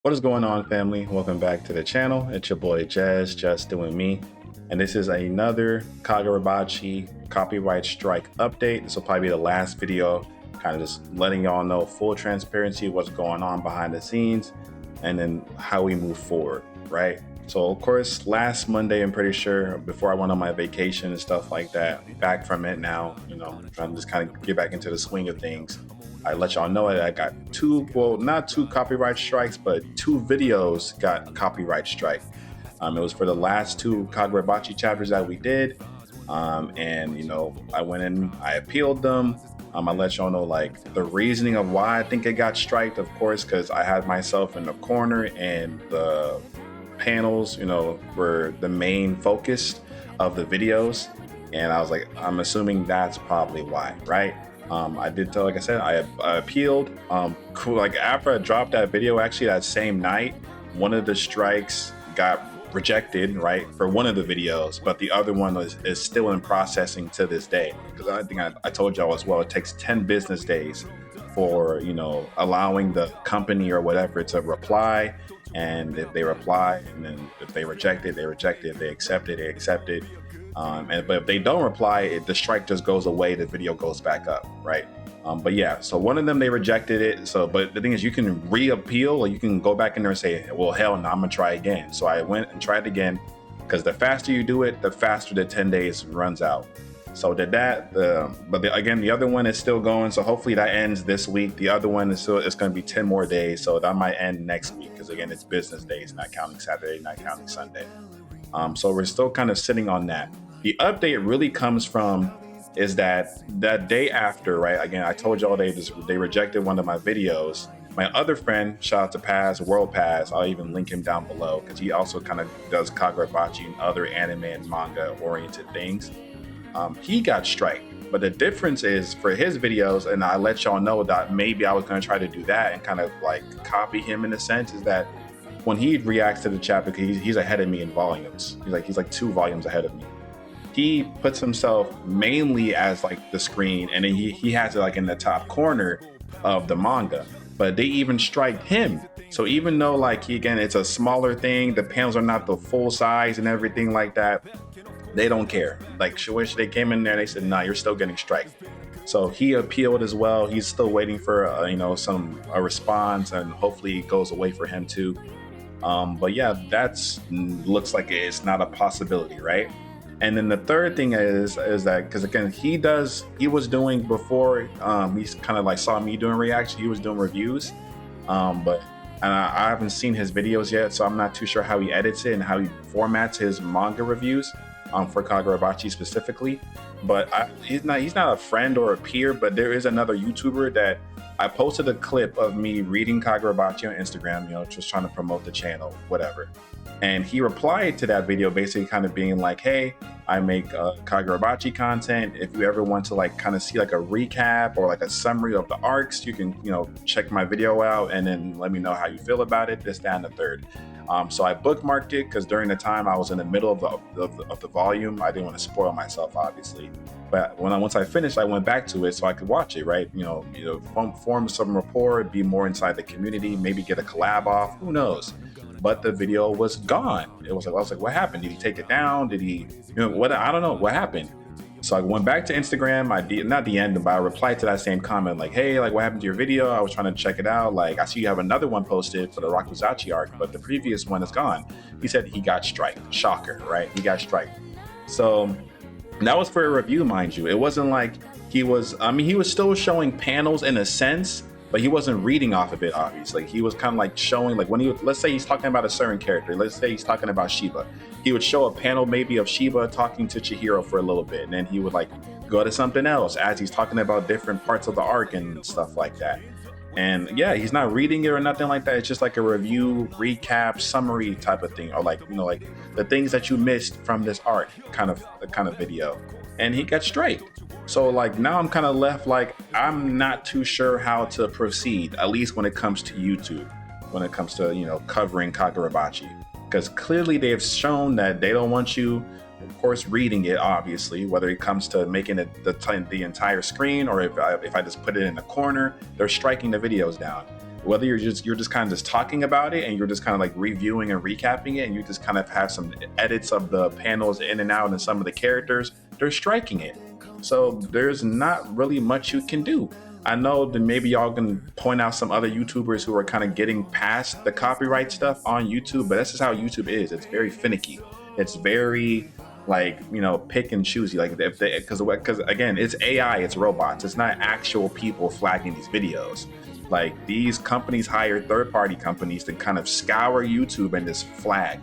What is going on, family? Welcome back to the channel. It's your boy Jazz, just doing me. And this is another Kagurabachi copyright strike update. This will probably be the last video, kind of just letting y'all know full transparency, what's going on behind the scenes, and then how we move forward, right? So of course, last Monday, I'm pretty sure, before I went on my vacation and stuff like that, I'm back from it now, trying to just kind of get back into the swing of things. I let y'all know that I got not two copyright strikes, but two videos got copyright strike. It was for the last two Kagurabachi chapters that we did. And I went in, I appealed them. I let y'all know like the reasoning of why I think it got striked, of course, because I had myself in the corner and the panels, were the main focus of the videos. And I was like, I'm assuming that's probably why, right? I did tell, like I said, I appealed. Like after I dropped that video, actually that same night, one of the strikes got rejected, right, for one of the videos, but the other one is still in processing to this day. Because I think I told y'all as well, it takes 10 business days for, allowing the company or whatever to reply. And if they reply, and then if they reject it, they reject it. If they accept it, they accept it. But if they don't reply, the strike just goes away. The video goes back up, right? But yeah, so one of them, they rejected it. So, but the thing is, you can re-appeal, or you can go back in there and say, well, hell no, I'm gonna try again. So I went and tried again, because the faster you do it, the faster the 10 days runs out. So did that, again, the other one is still going. So hopefully that ends this week. The other one is still, it's going to be 10 more days. So that might end next week. Because again, it's business days, not counting Saturday, not counting Sunday. So we're still kind of sitting on that. The update really comes from is that day after, right? Again, I told y'all they rejected one of my videos. My other friend, shout out to Paz, World Paz, I'll even link him down below, because he also kind of does Kagurabachi and other anime and manga oriented things. He got striked, but the difference is for his videos, and I let y'all know that maybe I was going to try to do that and kind of like copy him in a sense, is that when he reacts to the chapter, he's ahead of me in volumes. He's like 2 volumes ahead of me. He puts himself mainly as like the screen, and then he has it like in the top corner of the manga. But they even striked him. So even though like it's a smaller thing, the panels are not the full size and everything like that, they don't care. Like they came in there, they said, nah, you're still getting striked. So he appealed as well. He's still waiting for a response, and hopefully it goes away for him too. But yeah, looks like it's not a possibility, right? And then the third thing is that, because again, he was doing before, he's kind of like saw me doing reaction, he was doing reviews, but I haven't seen his videos yet, so I'm not too sure how he edits it and how he formats his manga reviews for Kagurabachi specifically. But he's not a friend or a peer, but there is another YouTuber that I posted a clip of me reading Kagurabachi on Instagram, just trying to promote the channel, whatever. And he replied to that video basically kind of being like, hey, I make Kagurabachi content. If you ever want to like kind of see like a recap or like a summary of the arcs, you can, check my video out and then let me know how you feel about it, this, that, and the third. So I bookmarked it because during the time I was in the middle of the volume. I didn't want to spoil myself, obviously. But once I finished, I went back to it so I could watch it, right? Form some rapport, be more inside the community, maybe get a collab off, who knows? But the video was gone. I was like, what happened? Did he take it down? Did he, what? I don't know what happened. So I went back to Instagram. Not DM'd, but I replied to that same comment, like, hey, like, what happened to your video? I was trying to check it out. Like, I see you have another one posted for the Rakuzachi arc, but the previous one is gone. He said he got striked. Shocker, right? He got striked. So that was for a review, mind you. It wasn't like he was still showing panels in a sense, but he wasn't reading off of it, obviously. He was kind of like showing, like let's say he's talking about a certain character. Let's say he's talking about Shiba. He would show a panel maybe of Shiba talking to Chihiro for a little bit, and then he would like go to something else as he's talking about different parts of the arc and stuff like that. And yeah, he's not reading it or nothing like that. It's just like a review, recap, summary type of thing, or like, like the things that you missed from this arc kind of video. And he got straight. So like now I'm kind of left like I'm not too sure how to proceed, at least when it comes to YouTube, when it comes to covering Kagurabachi, because clearly they've shown that they don't want you, of course, reading it, obviously, whether it comes to making it the entire screen, or if I just put it in the corner, they're striking the videos down. whether you're just kind of just talking about it and you're just kind of like reviewing and recapping it, and you just kind of have some edits of the panels in and out and some of the characters, they're striking it. So there's not really much you can do. I know that maybe y'all can point out some other YouTubers who are kind of getting past the copyright stuff on YouTube, but that's just how YouTube is. It's very finicky. It's very like, you know, pick and choosy. Like if they, because again, it's AI, it's robots. It's not actual people flagging these videos. Like these companies hire third-party companies to kind of scour YouTube and just flag.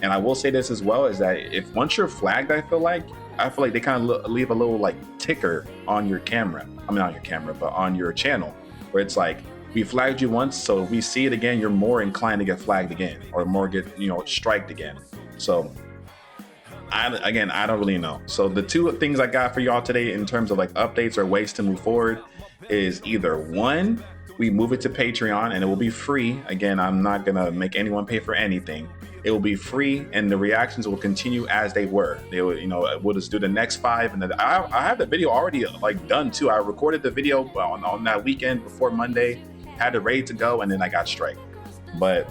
And I will say this as well, is that if once you're flagged, I feel like they kind of leave a little like ticker on your camera. I mean, on your camera, but on your channel, where it's like, we flagged you once, so if we see it again, you're more inclined to get flagged again, or more get, you know, striked again. So I don't really know. So the two things I got for y'all today in terms of like updates or ways to move forward is either one, we move it to Patreon and it will be free. Again, I'm not gonna make anyone pay for anything. It will be free, and the reactions will continue as they were. They will, you know, we'll just do the next 5, and then I have the video already like done too. I recorded the video on that weekend before Monday, had it ready to go, and then I got striked. But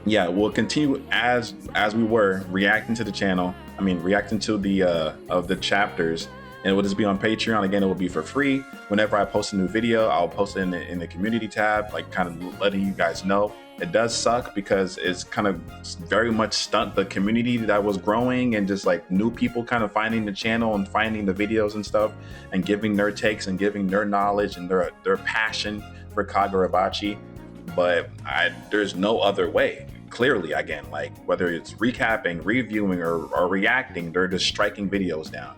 yeah, we'll continue as we were reacting to the channel. I mean, reacting to the of the chapters, and it will just be on Patreon. Again, it will be for free. Whenever I post a new video, I'll post it in the community tab, like kind of letting you guys know. It does suck because it's kind of very much stunt the community that was growing, and just like new people kind of finding the channel and finding the videos and stuff and giving their takes and giving their knowledge and their passion for Kagurabachi. But there's no other way. Clearly, again, like whether it's recapping, reviewing, or reacting, they're just striking videos down.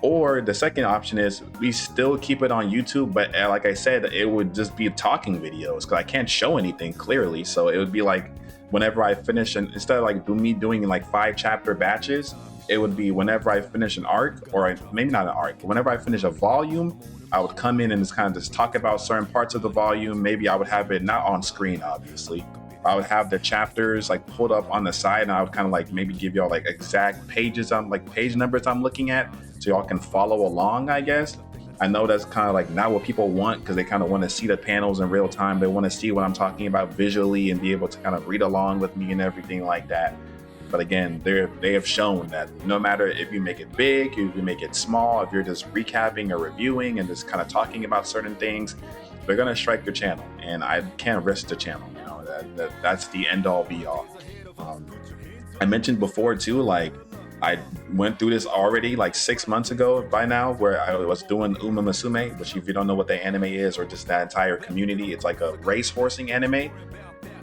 Or the second option is we still keep it on YouTube, but like I said, it would just be talking videos because I can't show anything clearly. So it would be like whenever I finish, and instead of like me doing like 5 chapter batches, it would be whenever I finish an arc, or maybe not an arc, but whenever I finish a volume, I would come in and just kind of just talk about certain parts of the volume. Maybe I would have it not on screen, obviously. I would have the chapters like pulled up on the side, and I would kind of like maybe give y'all like exact pages, like page numbers I'm looking at, so y'all can follow along, I guess. I know that's kind of like not what people want, because they kind of want to see the panels in real time. They want to see what I'm talking about visually and be able to kind of read along with me and everything like that. But again, they have shown that no matter if you make it big, if you make it small, if you're just recapping or reviewing and just kind of talking about certain things, they're gonna strike your channel, and I can't risk the channel. You know, that's the end all be all. I mentioned before too, like I went through this already like 6 months ago by now, where I was doing Uma Musume, which if you don't know what the anime is, or just that entire community, it's like a racehorsing anime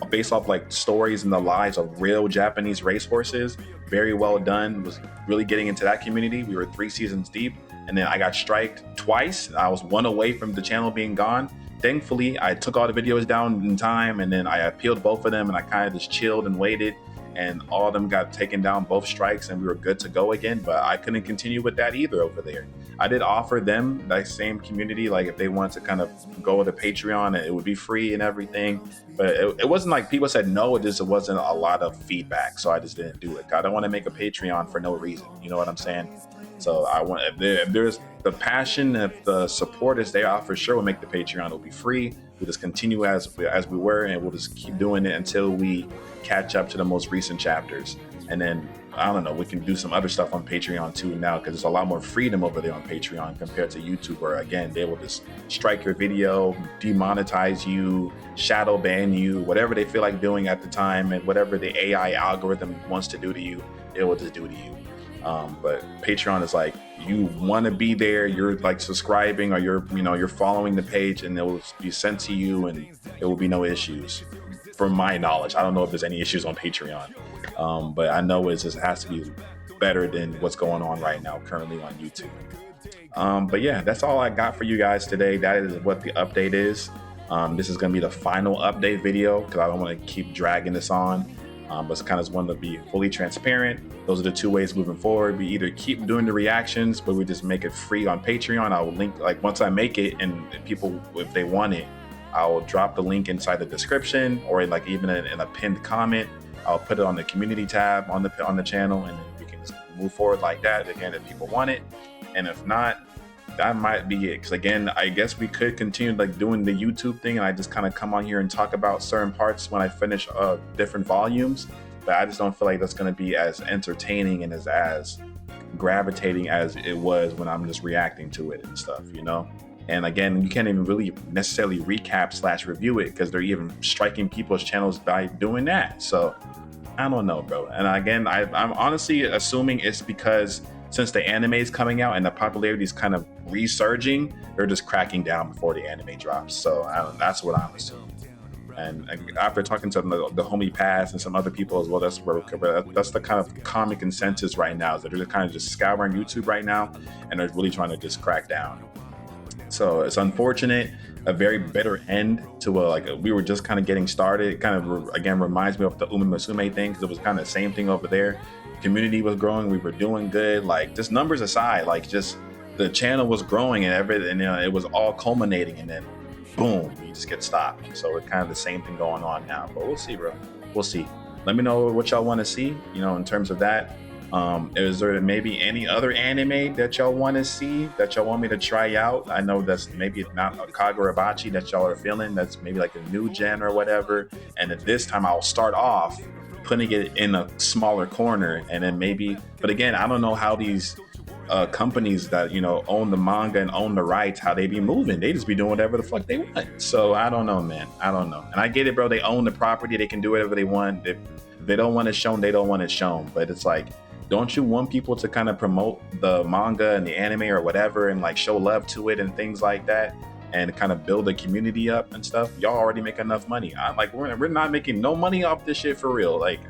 based off like stories and the lives of real Japanese racehorses. Very well done. Was really getting into that community. We were 3 seasons deep, and then I got striked twice. I was 1 away from the channel being gone. Thankfully, I took all the videos down in time, and then I appealed both of them, and I kind of just chilled and waited, and all of them got taken down, both strikes, and we were good to go again. But I couldn't continue with that either over there. I did offer them that same community, like if they wanted to kind of go to Patreon, it would be free and everything. But it wasn't like people said no, it wasn't a lot of feedback, so I just didn't do it. I don't want to make a Patreon for no reason, you know what I'm saying? So I want, if there's the passion, if the support is there, I'll for sure will make the Patreon. It'll be free. We'll just continue as we were, and we'll just keep doing it until we catch up to the most recent chapters. And then, I don't know, we can do some other stuff on Patreon too now, because there's a lot more freedom over there on Patreon compared to YouTube, where again, they will just strike your video, demonetize you, shadow ban you, whatever they feel like doing at the time, and whatever the AI algorithm wants to do to you, it will just do to you. But Patreon is like, you want to be there, you're like subscribing, or you're following the page, and it will be sent to you, and there will be no issues. From my knowledge, I don't know if there's any issues on Patreon, but I know it just has to be better than what's going on right now currently on YouTube. But yeah, that's all I got for you guys today. That is what the update is. This is going to be the final update video, because I don't want to keep dragging this on. But it's kind of want to be fully transparent. Those are the 2 ways moving forward. We either keep doing the reactions, but we just make it free on Patreon. I will link, like once I make it, and people, if they want it, I'll drop the link inside the description, or like even in a pinned comment. I'll put it on the community tab on the channel, and then we can just move forward like that again if people want it. And if not, that might be it. Because again, I guess we could continue like doing the YouTube thing, and I just kind of come on here and talk about certain parts when I finish different volumes. But I just don't feel like that's going to be as entertaining and as gravitating as it was when I'm just reacting to it and stuff, you know. And again, you can't even really necessarily recap / review it because they're even striking people's channels by doing that. So I don't know, bro. And again, I'm honestly assuming it's because since the anime is coming out and the popularity is kind of resurging, they're just cracking down before the anime drops. So that's what I'm assuming. And after talking to the homie Pass and some other people as well, that's the kind of common consensus right now, is that they're just kind of just scouring YouTube right now, and they're really trying to just crack down. So it's unfortunate, a very bitter end to we were just kind of getting started. It kind of again reminds me of the Uma Musume thing, because it was kind of the same thing over there. Community was growing, we were doing good. Like, just numbers aside, like just the channel was growing and everything, and it was all culminating, and then boom, you just get stopped. So it's kind of the same thing going on now. But we'll see, bro. We'll see. Let me know what y'all want to see, you know, in terms of that. Is there maybe any other anime that y'all want to see, that y'all want me to try out? I know that's maybe not a Kagurabachi that y'all are feeling, that's maybe like a new gen or whatever. And at this time I'll start off putting it in a smaller corner, and then maybe, but again, I don't know how these companies that, you know, own the manga and own the rights, how they be moving. They just be doing whatever the fuck they want. So I don't know, man. I don't know. And I get it, bro. They own the property. They can do whatever they want. If they don't want it shown, they don't want it shown. But it's like, don't you want people to kind of promote the manga and the anime or whatever, and like show love to it and things like that, and kind of build a community up and stuff? Y'all already make enough money. I'm like, we're not making no money off this shit for real. Like,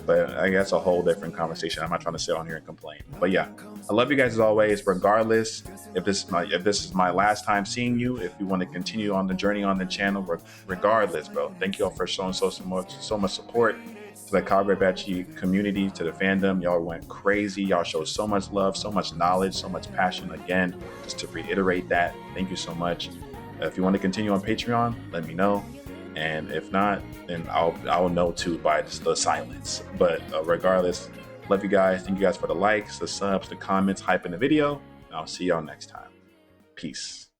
but I guess a whole different conversation. I'm not trying to sit on here and complain. But yeah, I love you guys as always. Regardless, if this is my last time seeing you, if you want to continue on the journey on the channel, regardless, bro. Thank you all for showing so much support to the Kagurabachi community, to the fandom. Y'all went crazy. Y'all showed so much love, so much knowledge, so much passion. Again, just to reiterate that, thank you so much. If you want to continue on Patreon, let me know. And if not, then I'll know too by just the silence. But regardless, love you guys. Thank you guys for the likes, the subs, the comments, hype in the video. And I'll see y'all next time. Peace.